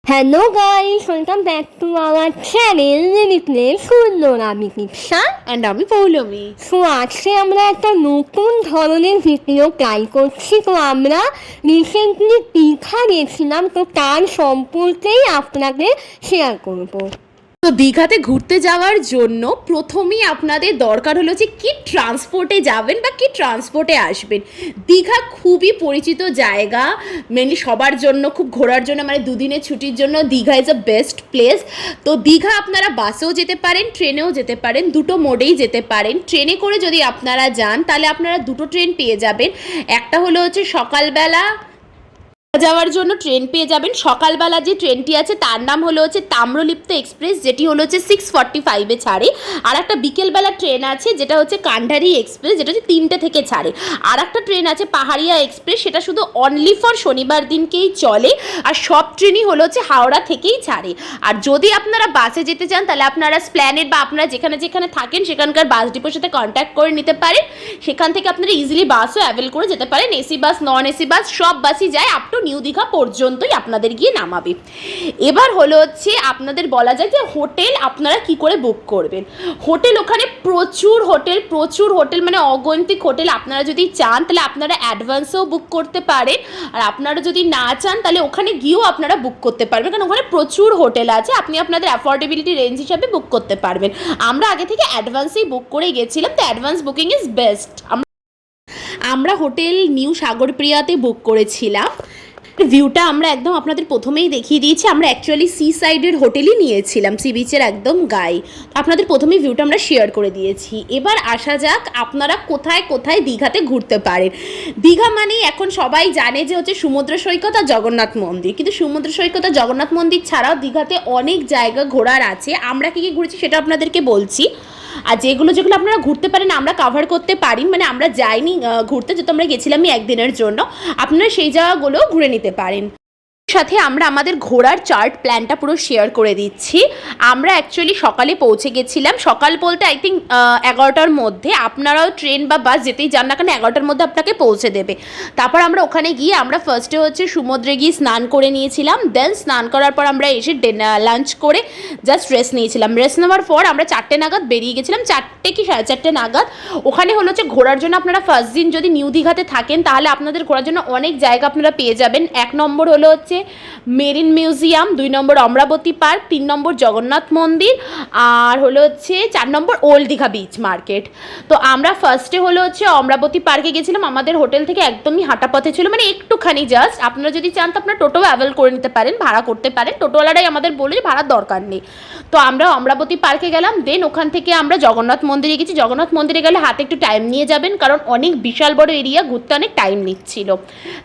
Hello guys, welcome back to our channel Replace আমি দীক্ষা and আমি পৌলমী। সো আজকে আমরা একটা নতুন ধরনের ভিডিও ট্রাই করছি। তো আমরা রিসেন্টলি দীঘা গেছিলাম, তো তার সম্পর্কেই আপনাদের শেয়ার করবো। তো দীঘাতে ঘুরতে যাওয়ার জন্য প্রথমেই আপনাদের দরকার হলো যে কি ট্রান্সপোর্টে যাবেন বা কি ট্রান্সপোর্টে আসবেন। দীঘা খুবই পরিচিত জায়গা, মেনলি সবার জন্য, খুব ঘোরার জন্য, মানে দুদিনের ছুটির জন্য Digha is a best place. তো দীঘা আপনারা বাসেও যেতে পারেন, ট্রেনেও যেতে পারেন, দুটো মোডেই যেতে পারেন। ট্রেনে করে যদি আপনারা যান তাহলে আপনারা দুটো ট্রেন পেয়ে যাবেন। একটা হলো হচ্ছে সকালবেলা যাওয়ার জন্য ট্রেন পেয়ে যাবেন। সকালবেলা যে ট্রেনটি আছে তার নাম হলো হচ্ছে তাম্রলিপ্ত এক্সপ্রেস, যেটি হলো হচ্ছে 6:45-এ ছাড়ে। আর একটা বিকেলবেলা ট্রেন আছে যেটা হচ্ছে কান্ডারি এক্সপ্রেস, যেটা হচ্ছে 3টে থেকে ছাড়ে। আর একটা ট্রেন আছে পাহাড়িয়া এক্সপ্রেস, সেটা শুধু অনলি ফর শনিবার দিনকেই চলে। আর সব ট্রেনই হলো হচ্ছে হাওড়া থেকেই ছাড়ে। আর যদি আপনারা বাসে যেতে চান তাহলে আপনারা স্প্ল্যানেড বা আপনারা যেখানে যেখানে থাকেন সেখানকার বাস ডিপোর সাথে কন্ট্যাক্ট করে নিতে পারেন। সেখান থেকে আপনারা ইজিলি বাসও অ্যাভেল করে যেতে পারেন। AC bus, non AC bus সব বাসই যায় আপ টু নিউ দীঘা পর্যন্তই আপনাদের গিয়ে নামাবে। এবার হলো হচ্ছে আপনাদের বলা যায় যে হোটেল আপনারা কি করে বুক করবেন। হোটেল ওখানে প্রচুর হোটেল মানে অগন্তিক হোটেল। আপনারা যদি চান তাহলে আপনারা অ্যাডভান্সেও বুক করতে পারেন, আর আপনারা যদি না চান তাহলে ওখানে গিয়েও আপনারা বুক করতে পারবেন, কারণ ওখানে প্রচুর হোটেল আছে। আপনি আপনাদের অ্যাফোর্ডেবিলিটি রেঞ্জ হিসাবে বুক করতে পারবেন। আমরা আগে থেকে অ্যাডভান্সেই বুক করে গেছিলাম, তো অ্যাডভান্স বুকিং ইজ বেস্ট। আমরা হোটেল নিউ সাগরপ্রিয়াতে বুক করেছিলাম। ভিউটা আমরা একদম আপনাদের প্রথমেই দেখিয়ে দিয়েছি। আমরা অ্যাকচুয়ালি সি সাইডের হোটেলই নিয়েছিলাম, সি বিচের একদম গায়ে। আপনাদের প্রথমেই ভিউটা আমরা শেয়ার করে দিয়েছি। এবার আসা যাক আপনারা কোথায় কোথায় দীঘাতে ঘুরতে পারেন। দীঘা মানেই এখন সবাই জানে যে হচ্ছে সমুদ্র সৈকত আর জগন্নাথ মন্দির, কিন্তু সমুদ্র সৈকত আর জগন্নাথ মন্দির ছাড়াও দীঘাতে অনেক জায়গা ঘোরার আছে। আমরা কী কী ঘুরেছি সেটা আপনাদেরকে বলছি। আর যেগুলো আপনারা ঘুরতে পারেন আমরা কাভার করতে পারি, মানে আমরা যাইনি ঘুরতে, যেহেতু আমরা গেছিলামই একদিনের জন্য, আপনারা সেই জায়গাগুলো ঘুরে নিতে পারেন। সাথে আমরা আমাদের ঘোরার চার্ট প্ল্যানটা পুরো শেয়ার করে দিচ্ছি। আমরা অ্যাকচুয়ালি সকালে পৌঁছে গেছিলাম, সকাল বলতে আই থিঙ্ক 11টার মধ্যে। আপনারাও ট্রেন বা বাস যেতেই যান না কেন 11টার মধ্যে আপনাকে পৌঁছে দেবে। তারপর আমরা ওখানে গিয়ে আমরা ফার্স্টে হচ্ছে সমুদ্রে গিয়ে স্নান করে নিয়েছিলাম। দেন স্নান করার পর আমরা এসে লাঞ্চ করে জাস্ট রেস্ট নিয়েছিলাম। রেস্ট নেওয়ার পর আমরা 4টে নাগাদ বেরিয়ে গেছিলাম, 4টে কি 4:30 নাগাদ। ওখানে হলো হচ্ছে ঘোরার জন্য আপনারা ফার্স্ট দিন যদি নিউ দীঘাতে থাকেন তাহলে আপনাদের ঘোরার জন্য অনেক জায়গা আপনারা পেয়ে যাবেন। 1 নম্বর হলো হচ্ছে মেরিন মিউজিয়াম, 2 নম্বর অমরাবতী পার্ক, 3 নম্বর জগন্নাথ মন্দির, আর হলো হচ্ছে 4 নম্বর ওল্ড দীঘা বিচ মার্কেট। তো আমরা ফার্স্টে হলো হচ্ছে অমরাবতী পার্কে গেছিলাম। আমাদের হোটেল থেকে একদমই হাঁটা পথে ছিল, মানে একটুখানি জাস্ট। আপনারা যদি চান তো আপনারা টোটো অ্যাভেল করে নিতে পারেন, ভাড়া করতে পারেন। টোটোওয়ালারাই আমাদের বলে যে ভাড়ার দরকার নেই। তো আমরা অমরাবতী পার্কে গেলাম। দেন ওখান থেকে আমরা জগন্নাথ মন্দিরে গেছি। জগন্নাথ মন্দিরে গেলে হাতে একটু টাইম নিয়ে যাবেন, কারণ অনেক বিশাল বড় এরিয়া, ঘুরতে অনেক টাইম নিচ্ছিল।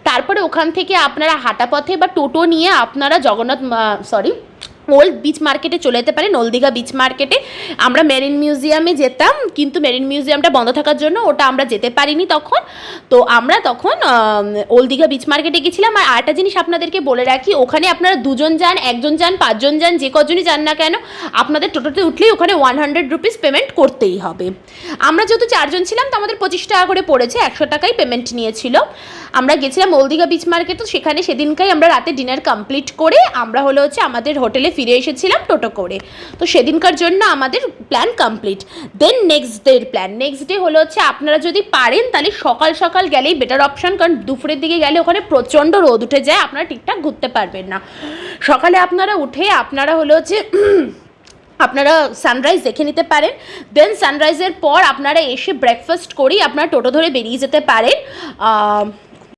তারপরে ওখান থেকে আপনারা হাঁটা পথে বা টোটো নিয়ে আপনারা ওল্ড বিচ মার্কেটে চলে যেতে পারেন, ওল্ড দীঘা বিচ মার্কেটে। আমরা মেরিন মিউজিয়ামে যেতাম, কিন্তু মেরিন মিউজিয়ামটা বন্ধ থাকার জন্য ওটা আমরা যেতে পারিনি তখন। তো আমরা তখন ওল্ড দীঘা বিচ মার্কেটে গেছিলাম। আর আরেকটা জিনিস আপনাদেরকে বলে রাখি, ওখানে আপনারা 2জন যান, 1জন যান, 5জন যান, যে কজনই যান না কেন, আপনাদের টোটোতে উঠলেই ওখানে 100 রুপিস পেমেন্ট করতেই হবে। আমরা যেহেতু 4জন ছিলাম তো আমাদের 25 টাকা করে পড়েছে, 100 টাকাই পেমেন্ট নিয়েছিল। আমরা গেছিলাম ওল্ড দীঘা বিচ মার্কেট। তো সেখানে সেদিনকাই আমরা রাতে ডিনার কমপ্লিট করে আমরা হলো হচ্ছে আমাদের হোটেলে ফিরে এসেছিলাম টোটো করে। তো সেদিনকার জন্য আমাদের plan complete. Then next day হলো হচ্ছে আপনারা যদি পারেন তাহলে সকাল সকাল গেলেই বেটার অপশান, কারণ দুপুরের দিকে গেলে ওখানে প্রচণ্ড রোদ উঠে যায়, আপনারা ঠিকঠাক ঘুরতে পারবেন না। সকালে আপনারা উঠে আপনারা হলো হচ্ছে আপনারা সানরাইজ দেখে নিতে পারেন। দেন সানরাইজের পর আপনারা এসে ব্রেকফাস্ট করেই আপনারা টোটো ধরে বেরিয়ে যেতে পারেন।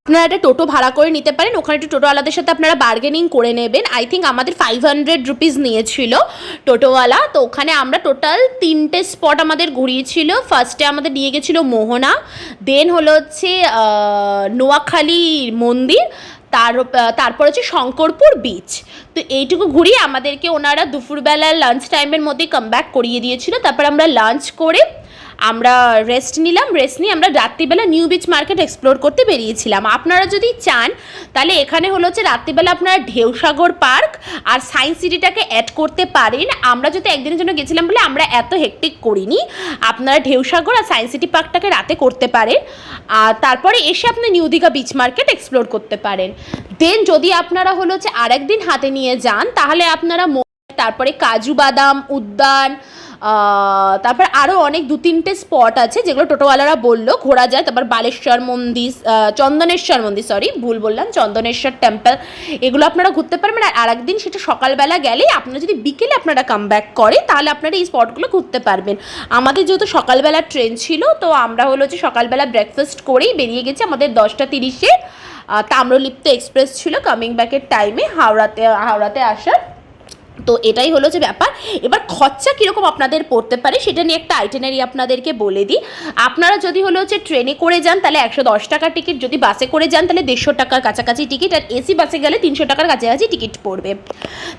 আপনারা একটা টোটো ভাড়া করে নিতে পারেন, ওখানে একটু টোটোওয়ালাদের সাথে আপনারা বার্গেনিং করে নেবেন। আই থিঙ্ক আমাদের 500 রুপিস নিয়েছিল টোটোওয়ালা। তো ওখানে আমরা টোটাল 3টে স্পট আমাদের ঘুরিয়েছিল। ফার্স্টে আমাদের নিয়ে গেছিলো মোহনা, দেন হলো হচ্ছে নোয়াখালী মন্দির, তারপর হচ্ছে শঙ্করপুর বিচ। তো এইটুকু ঘুরিয়ে আমাদেরকে ওনারা দুপুরবেলা লাঞ্চ টাইমের মধ্যেই কাম ব্যাক করিয়ে দিয়েছিল। তারপর আমরা লাঞ্চ করে আমরা রেস্ট নিয়ে আমরা রাত্রিবেলা নিউ বিচ মার্কেট এক্সপ্লোর করতে বেরিয়েছিলাম। আপনারা যদি চান তাহলে এখানে হলো হচ্ছে রাত্রিবেলা আপনারা ঢেউসাগর পার্ক আর সায়েন্স সিটিটাকে অ্যাড করতে পারেন। আমরা যদি একদিনের জন্য গেছিলাম বলে আমরা এত হেক্টিক করিনি। আপনারা ঢেউসাগর আর সায়েন্স সিটি পার্কটাকে রাতে করতে পারেন, আর তারপরে এসে আপনি new Digha beach market explore করতে পারেন। দেন যদি আপনারা হলো হচ্ছে আরেকদিন হাতে নিয়ে যান তাহলে আপনারা তারপরে কাজু বাদাম উদ্যান, তারপর আরও অনেক 2-3টে স্পট আছে যেগুলো টোটোওয়ালারা বললো ঘোরা যায়। তারপর বালেশ্বর মন্দির, চন্দনেশ্বর মন্দির, সরি ভুল বললাম, চন্দনেশ্বর টেম্পল, এগুলো আপনারা ঘুরতে পারবেন। আর আরেকদিন সেটা সকালবেলা গেলে, আপনারা যদি বিকেলে আপনারা কাম ব্যাক করে তাহলে আপনারা এই স্পটগুলো ঘুরতে পারবেন। আমাদের যেহেতু সকালবেলা ট্রেন ছিল তো আমরা হলো হচ্ছে সকালবেলা ব্রেকফাস্ট করেই বেরিয়ে গেছি। আমাদের 10টা 30-এ তাম্রলিপ্ত এক্সপ্রেস ছিল কামিং ব্যাকের টাইমে হাওড়াতে আসার। তো এটাই হলো যে ব্যাপার। এবার খরচা কীরকম আপনাদের পড়তে পারে সেটা নিয়ে একটা আইটেনারি আপনাদেরকে বলে দিই। আপনারা যদি হলো হচ্ছে ট্রেনে করে যান তাহলে 110 টাকার টিকিট, যদি বাসে করে যান তাহলে 150 টাকার কাছাকাছি টিকিট, আর এসি বাসে গেলে 300 টাকার কাছাকাছি টিকিট পড়বে।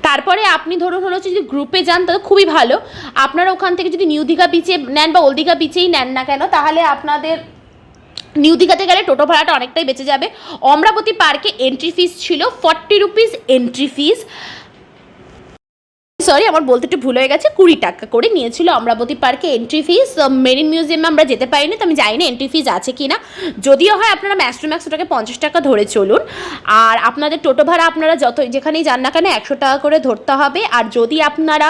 তারপরে আপনি ধরুন হলো হচ্ছে যদি গ্রুপে যান তাহলে খুবই ভালো। আপনারা ওখান থেকে যদি নিউ দীঘা বিচে নেন বা ওল্ড দীঘা বিচেই নেন না কেন, তাহলে আপনাদের নিউ দীঘাতে গেলে টোটো ভাড়াটা অনেকটাই বেঁচে যাবে। অমরাবতী পার্কে এন্ট্রি ফিস ছিল 40 রুপিস এন্ট্রি ফিস, সরি আমার বলতে একটু ভুল হয়ে গেছে, 20 টাকা করে নিয়েছিল অমরাবতী পার্কে এন্ট্রি ফিস। মেরিন মিউজিয়ামে আমরা যেতে পারিনি, তো আমি জানি না এন্ট্রি ফিস আছে কি না। যদিও হয় আপনারা ম্যাক্স টু ম্যাক্স ওটাকে 50 টাকা ধরে চলুন। আর আপনাদের টোটো ভাড়া আপনারা যেখানেই যান না কেন 100 টাকা করে ধরতে হবে। আর যদি আপনারা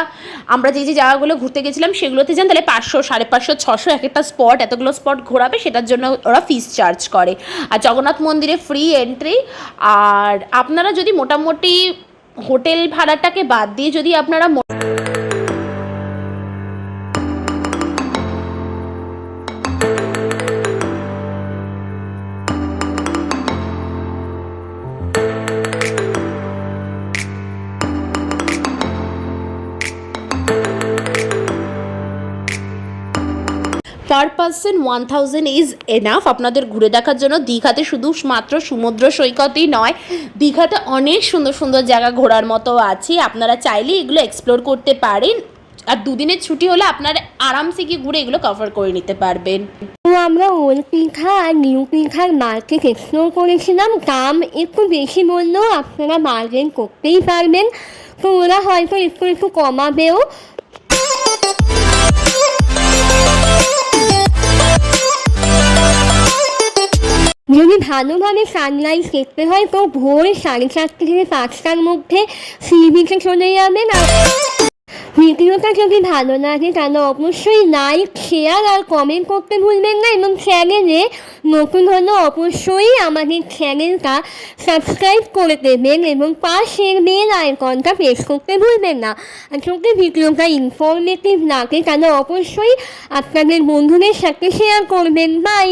আমরা যে জায়গাগুলো ঘুরতে গেছিলাম সেগুলোতে যান তাহলে 500, 550, 600 এক একটা স্পট, এতগুলো স্পট ঘোরাবে, সেটার জন্য ওরা ফিস চার্জ করে। আর জগন্নাথ মন্দিরে ফ্রি এন্ট্রি। আর আপনারা যদি মোটামুটি হোটেল ভাড়াটাকে বাদ দিয়ে যদি আপনারা পার পার্সন 1000 ইজ এনাফ আপনাদের ঘুরে দেখার জন্য। দীঘাতে শুধুমাত্র সমুদ্র সৈকতই নয়, দীঘাতে অনেক সুন্দর সুন্দর জায়গা ঘোরার মতো আছে, আপনারা চাইলে এগুলো এক্সপ্লোর করতে পারেন। আর 2 দিনের ছুটি হলে আপনারা আরামসে গিয়ে ঘুরে এগুলো কভার করে নিতে পারবেন। তো আমরা ওল্ড দীঘা আর নিউ দীঘার মার্কেট এক্সপ্লোর করেছিলাম। দাম একটু বেশি বললেও আপনারা বার্গেন করতেই পারবেন, তো ওরা হয়তো একটু কমাবেও। যদি ভালোভাবে সানরাইজ দেখতে হয় তো ভোর 4:30 থেকে 5টার মধ্যে সি বিচে চলে যাবেন। আর ভিডিওটা যদি ভালো লাগে তাহলে অবশ্যই লাইক, শেয়ার আর কমেন্ট করতে ভুলবেন না, এবং চ্যানেলে নতুন হলে অবশ্যই আমাদের চ্যানেলটা সাবস্ক্রাইব করে দেবেন এবং পাশের বেল আইকনটা প্রেস করতে ভুলবেন না। আর যদি ভিডিওটা ইনফরমেটিভ লাগে তাহলে অবশ্যই আপনাদের বন্ধুদের সাথে শেয়ার করবেন। বাই।